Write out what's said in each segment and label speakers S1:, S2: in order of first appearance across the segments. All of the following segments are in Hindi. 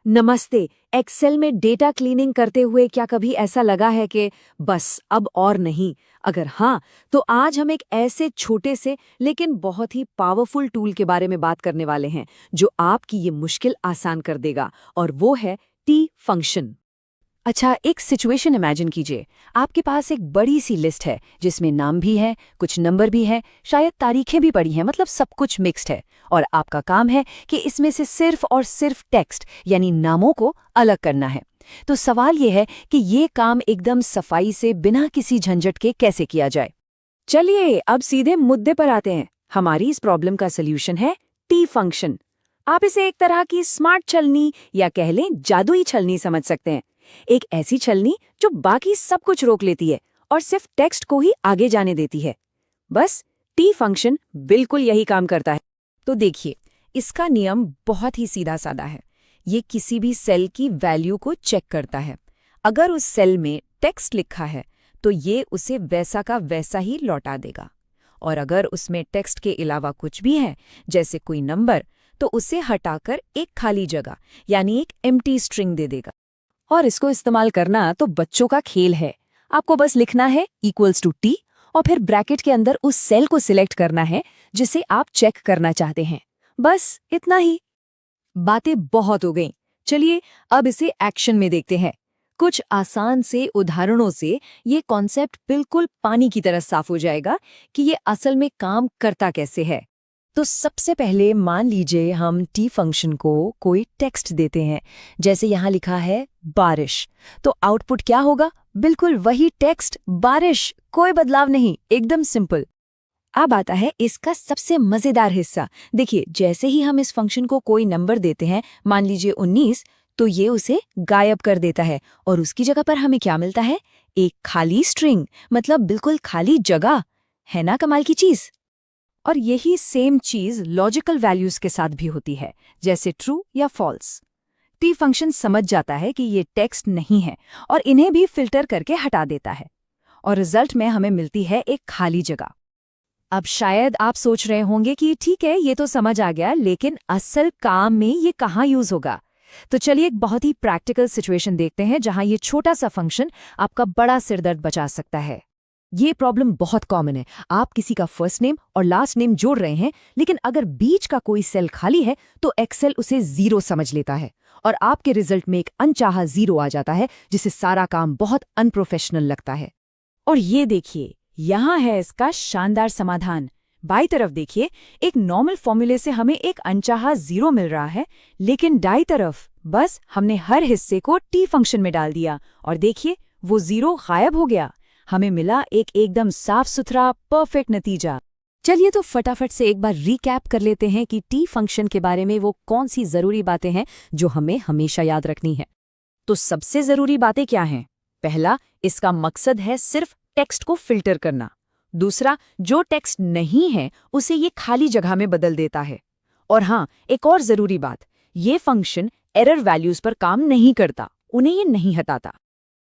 S1: नमस्ते। एक्सेल में डेटा क्लीनिंग करते हुए क्या कभी ऐसा लगा है कि बस अब और नहीं? अगर हाँ, तो आज हम एक ऐसे छोटे से लेकिन बहुत ही पावरफुल टूल के बारे में बात करने वाले हैं जो आपकी ये मुश्किल आसान कर देगा, और वो है टी फंक्शन।
S2: अच्छा, एक सिचुएशन इमेजिन कीजिए। आपके पास एक बड़ी सी लिस्ट है जिसमें नाम भी है, कुछ नंबर भी है, शायद तारीखें भी पड़ी हैं, मतलब सब कुछ मिक्स्ड है। और आपका काम है कि इसमें से सिर्फ और सिर्फ टेक्स्ट यानी नामों को अलग करना है। तो सवाल ये है कि ये काम एकदम सफाई से बिना किसी झंझट के कैसे किया जाए।
S1: चलिए अब सीधे मुद्दे पर आते हैं। हमारी इस प्रॉब्लम का सल्यूशन है टी फंक्शन। आप इसे एक तरह की स्मार्ट छलनी या कह लें जादुई छलनी समझ सकते हैं। एक ऐसी छलनी जो बाकी सब कुछ रोक लेती है और सिर्फ टेक्स्ट को ही आगे जाने देती है। बस टी फंक्शन बिल्कुल यही काम करता है।
S2: तो देखिए, इसका नियम बहुत ही सीधा साधा है। ये किसी भी सेल की वैल्यू को चेक करता है। अगर उस सेल में टेक्स्ट लिखा है तो ये उसे वैसा का वैसा ही लौटा देगा, और अगर उसमें टेक्स्ट के अलावा कुछ भी है, जैसे कोई नंबर, तो उसे हटाकर एक खाली जगह यानी एक एम्प्टी स्ट्रिंग दे देगा।
S1: और इसको इस्तेमाल करना तो बच्चों का खेल है। आपको बस लिखना है इक्वल्स टू टी और फिर ब्रैकेट के अंदर उस सेल को सिलेक्ट करना है जिसे आप चेक करना चाहते हैं। बस इतना ही। बातें बहुत हो गईं। चलिए अब इसे एक्शन में देखते हैं। कुछ आसान से उदाहरणों से ये कॉन्सेप्ट बिल्कुल पानी की तरह साफ हो जाएगा कि ये असल में काम करता कैसे है।
S2: तो सबसे पहले मान लीजिए हम टी फंक्शन को कोई टेक्स्ट देते हैं, जैसे यहाँ लिखा है बारिश। तो आउटपुट क्या होगा? बिल्कुल वही टेक्स्ट, बारिश, कोई बदलाव नहीं, एकदम सिंपल।
S1: अब आता है इसका सबसे मजेदार हिस्सा। देखिए, जैसे ही हम इस फंक्शन को कोई नंबर देते हैं, मान लीजिए 19, तो ये उसे गायब कर देता है और उसकी जगह पर हमें क्या मिलता है? एक खाली स्ट्रिंग, मतलब बिल्कुल खाली जगह। है ना कमाल की चीज? और यही सेम चीज लॉजिकल वैल्यूज के साथ भी होती है, जैसे ट्रू या फॉल्स। टी फंक्शन समझ जाता है कि ये टेक्स्ट नहीं है और इन्हें भी फिल्टर करके हटा देता है, और रिजल्ट में हमें मिलती है एक खाली जगह। अब शायद आप सोच रहे होंगे कि ठीक है, ये तो समझ आ गया, लेकिन असल काम में ये कहाँ यूज होगा? तो चलिए एक बहुत ही प्रैक्टिकल सिचुएशन देखते हैं जहां ये छोटा सा फंक्शन आपका बड़ा सिरदर्द बचा सकता है। ये प्रॉब्लम बहुत कॉमन है। आप किसी का फर्स्ट नेम और लास्ट नेम जोड़ रहे हैं, लेकिन अगर बीच का कोई सेल खाली है तो एक्सेल उसे 0 समझ लेता है और आपके रिजल्ट में एक अनचाहा 0 आ जाता है, जिससे सारा काम बहुत अनप्रोफेशनल लगता है। और ये देखिए, यहाँ है इसका शानदार समाधान। बाईं तरफ देखिए, एक नॉर्मल फॉर्मूले से हमें एक अनचाहा 0 मिल रहा है, लेकिन दाईं तरफ बस हमने हर हिस्से को टी फंक्शन में डाल दिया और देखिए वो 0 गायब हो गया। हमें मिला एक एकदम साफ सुथरा परफेक्ट नतीजा। चलिए तो फटाफट से एक बार रिकैप कर लेते हैं कि टी फंक्शन के बारे में वो कौन सी जरूरी बातें हैं जो हमें हमेशा याद रखनी है। तो सबसे जरूरी बातें क्या हैं? पहला, इसका मकसद है सिर्फ टेक्स्ट को फिल्टर करना। दूसरा, जो टेक्स्ट नहीं है उसे ये खाली जगह में बदल देता है। और हाँ, एक और जरूरी बात, ये फंक्शन एरर वैल्यूज पर काम नहीं करता, उन्हें ये नहीं हटाता।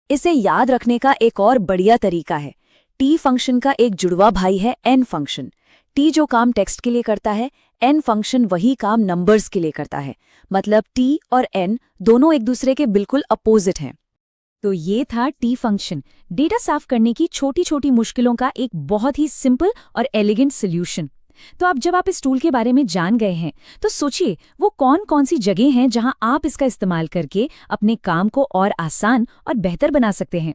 S1: इसे याद रखने का एक और बढ़िया तरीका है, टी फंक्शन का एक जुड़वा भाई है एन फंक्शन। टी जो काम टेक्स्ट के लिए करता है, एन फंक्शन वही काम नंबर्स के लिए करता है। मतलब टी और एन दोनों एक दूसरे के बिल्कुल अपोजिट हैं। तो ये था टी फंक्शन, डेटा साफ करने की छोटी छोटी मुश्किलों का एक बहुत ही सिंपल और एलिगेंट सोल्यूशन। तो अब जब आप इस टूल के बारे में जान गए हैं, तो सोचिए वो कौन कौन सी जगह हैं जहां आप इसका इस्तेमाल करके अपने काम को और आसान और बेहतर बना सकते हैं।